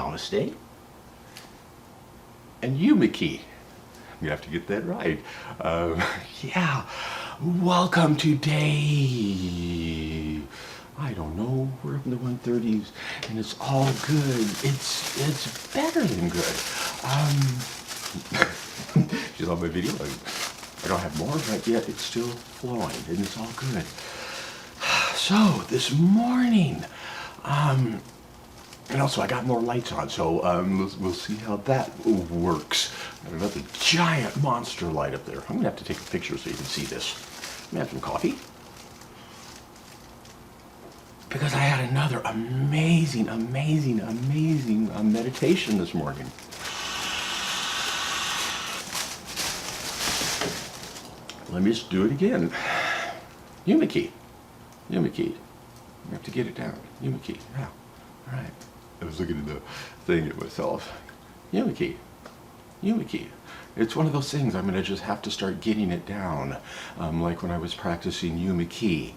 Namaste, and Youmeki. You have to get that right. Yeah, welcome to day, I don't know, we're up in the 130s, and it's all good. It's better than good. She's on my video. I don't have more, but yet it's still flowing, and it's all good. So, this morning, and also I got more lights on, so we'll see how that works. Got another giant monster light up there. I'm gonna have to take a picture so you can see this. I'm gonna have some coffee. Because I had another amazing meditation this morning. Let me just do it again. Youmeki. Youmeki. I have to get it down. Youmeki. Yeah. All right. I was looking at the thing at myself. Youmeki. Youmeki. It's one of those things I'm going to just have to start getting it down. Like when I was practicing Youmeki.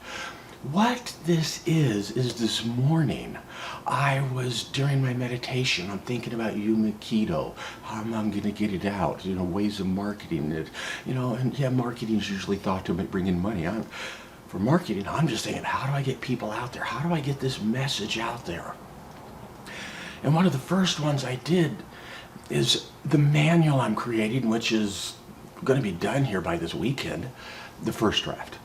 What this is this morning, I was, during my meditation, I'm thinking about Youmekido, how I'm going to get it out, ways of marketing it, and yeah, marketing is usually thought to bring in money. For marketing, I'm just thinking, how do I get people out there? How do I get this message out there? And one of the first ones I did is the manual I'm creating, which is going to be done here by this weekend, the first draft.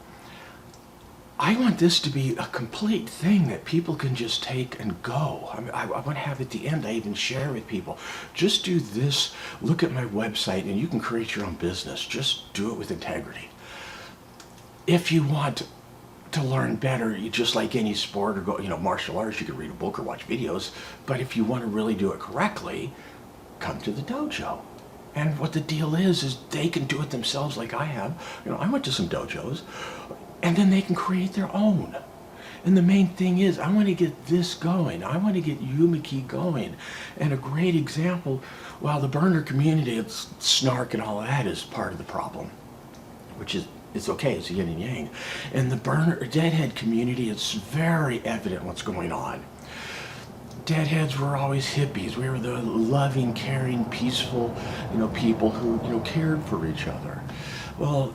I want this to be a complete thing that people can just take and go. I want to have at the end, I even share with people, just do this, look at my website, and you can create your own business. Just do it with integrity. If you want to learn better, you just like any sport or go, martial arts, you can read a book or watch videos, but if you want to really do it correctly, come to the dojo. And what the deal is they can do it themselves like I have. I went to some dojos, and then they can create their own. And the main thing is, I want to get this going. I want to get Youmeki going. And a great example, while the burner community, it's snark and all that is part of the problem, which is, it's okay, it's yin and yang. In the deadhead community, it's very evident what's going on. Deadheads were always hippies. We were the loving, caring, peaceful, people who, cared for each other. Well,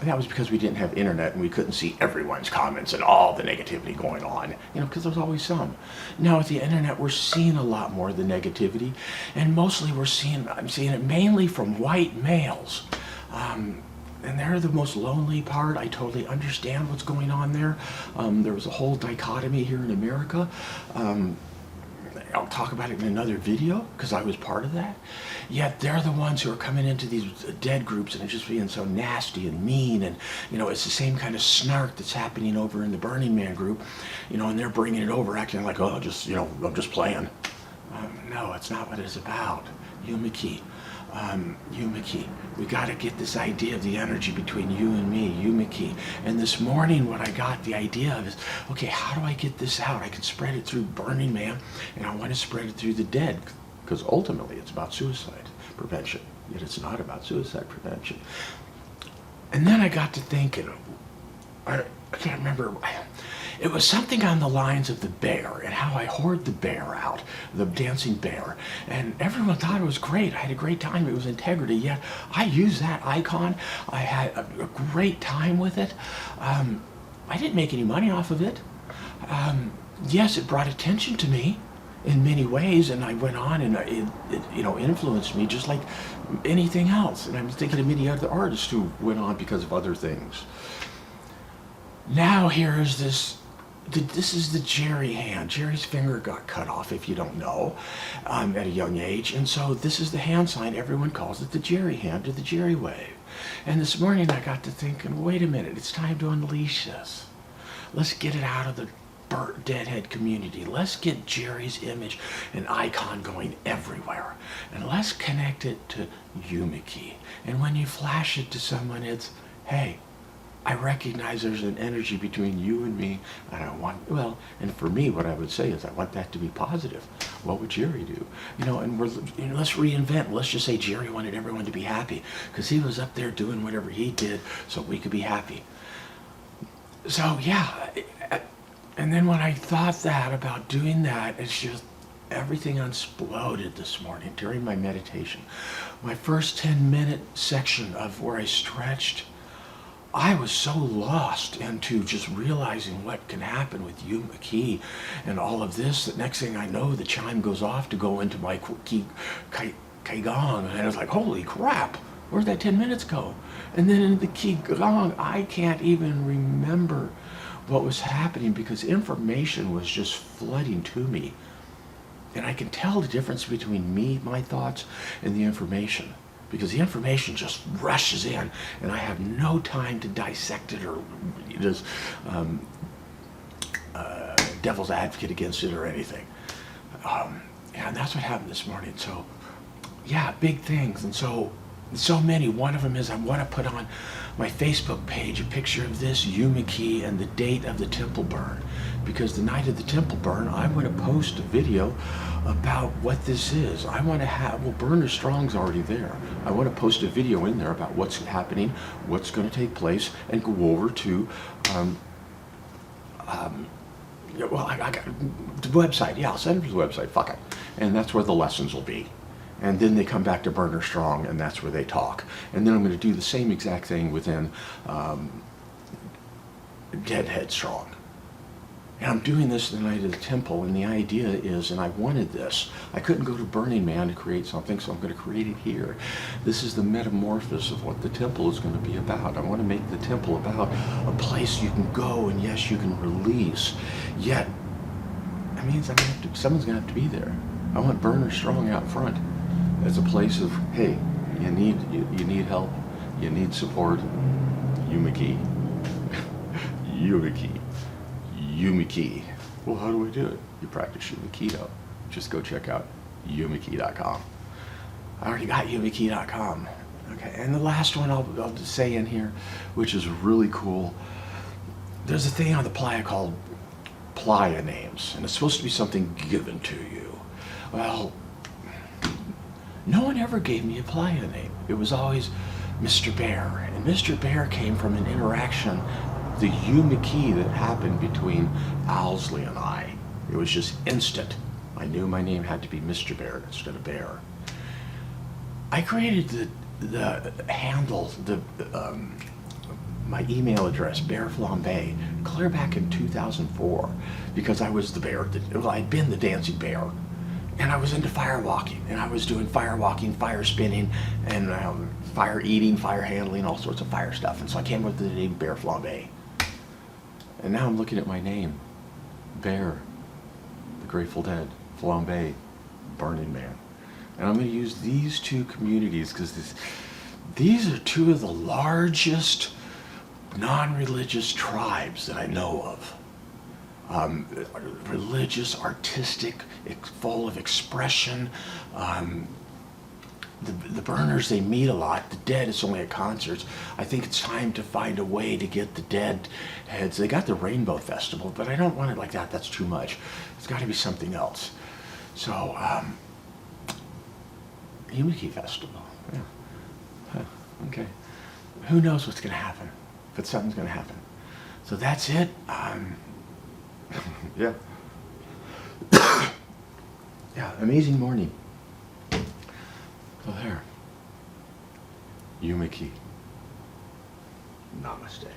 that was because we didn't have internet and we couldn't see everyone's comments and all the negativity going on, because there's always some. Now with the internet, we're seeing a lot more of the negativity, and mostly I'm seeing it mainly from white males. And they're the most lonely part. I totally understand what's going on there. There was a whole dichotomy here in America. I'll talk about it in another video because I was part of that. Yet they're the ones who are coming into these dead groups and just being so nasty and mean, and it's the same kind of snark that's happening over in the Burning Man group, and they're bringing it over, acting like, oh, just I'm just playing. No, it's not what it's about. Youmeki. Youmeki. We got to get this idea of the energy between you and me, Youmeki. And this morning what I got the idea of is, okay, how do I get this out? I can spread it through Burning Man, and I want to spread it through the dead, because ultimately it's about suicide prevention, yet it's not about suicide prevention. And then I got to thinking, I can't remember, it was something on the lines of the bear and how I hoard the bear out, the dancing bear. And everyone thought it was great. I had a great time. It was integrity. Yet I used that icon. I had a great time with it. I didn't make any money off of it. Yes, it brought attention to me in many ways, and I went on and it influenced me just like anything else. And I'm thinking of many other artists who went on because of other things. Now here is this is the Jerry hand. Jerry's finger got cut off, if you don't know, at a young age. And so this is the hand sign. Everyone calls it the Jerry hand or the Jerry wave. And this morning I got to thinking, wait a minute, it's time to unleash this. Let's get it out of the deadhead community. Let's get Jerry's image and icon going everywhere. And let's connect it to Youmeki. And when you flash it to someone, it's, hey, I recognize there's an energy between you and me, and I want, and for me, what I would say is I want that to be positive. What would Jerry do? And let's reinvent. Let's just say Jerry wanted everyone to be happy because he was up there doing whatever he did so we could be happy. So yeah, and then when I thought that about doing that, it's just, everything exploded this morning during my meditation. My first 10-minute section of where I stretched, I was so lost into just realizing what can happen with Youmeki and all of this that next thing I know, the chime goes off to go into my Qigong, and I was like, holy crap, where'd that 10 minutes go? And then in the Qigong, I can't even remember what was happening because information was just flooding to me. And I can tell the difference between me, my thoughts, and the information. Because the information just rushes in, and I have no time to dissect it or just devil's advocate against it or anything. And that's what happened this morning. So, yeah, big things. And so many. One of them is I want to put on my Facebook page a picture of this Youmeki and the date of the temple burn. Because the night of the temple burn, I want to post a video about what this is. I want to have, well, Burner Strong's already there. I want to post a video in there about what's happening, what's going to take place, and go over to, well, I got the website. Yeah, I'll send them to the website. Fuck it. And that's where the lessons will be. And then they come back to Burner Strong, and that's where they talk. And then I'm going to do the same exact thing within Deadhead Strong. And I'm doing this the night of the temple, and the idea is, and I wanted this, I couldn't go to Burning Man to create something, so I'm going to create it here. This is the metamorphosis of what the temple is going to be about. I want to make the temple about a place you can go, and yes, you can release. Yet, that means someone's going to have to be there. I want Burner Strong out front as a place of, hey, you need help, you need support, Youmeki. Youmeki. Well, how do we do it? You practice Youmeki. Just go check out Youmeki.com. I already got Youmeki.com. Okay, and the last one I'll just say in here, which is really cool. There's a thing on the playa called playa names, and it's supposed to be something given to you. Well, no one ever gave me a playa name. It was always Mr. Bear, and Mr. Bear came from an interaction, the Youmeki that happened between Owlsley and I. It was just instant. I knew my name had to be Mr. Bear instead of Bear. I created the handle, my email address, Bear Flambe, clear back in 2004, because I was the bear. Well, I'd been the dancing bear, and I was into fire walking, and I was doing fire walking, fire spinning, and fire eating, fire handling, all sorts of fire stuff. And so I came up with the name Bear Flambe. And now I'm looking at my name, Bear, the Grateful Dead, Flambe, Burning Man. And I'm going to use these two communities because these are two of the largest non-religious tribes that I know of. Religious, artistic, full of expression. The Burners, they meet a lot. The Dead, it's only at concerts. I think it's time to find a way to get the Dead heads. They got the Rainbow Festival, but I don't want it like that. That's too much. It's got to be something else. So, Youmeki Festival. Yeah. Huh. Okay. Who knows what's going to happen? But something's going to happen. So that's it. Yeah. Yeah, amazing morning. So there. Youmeki. Namaste.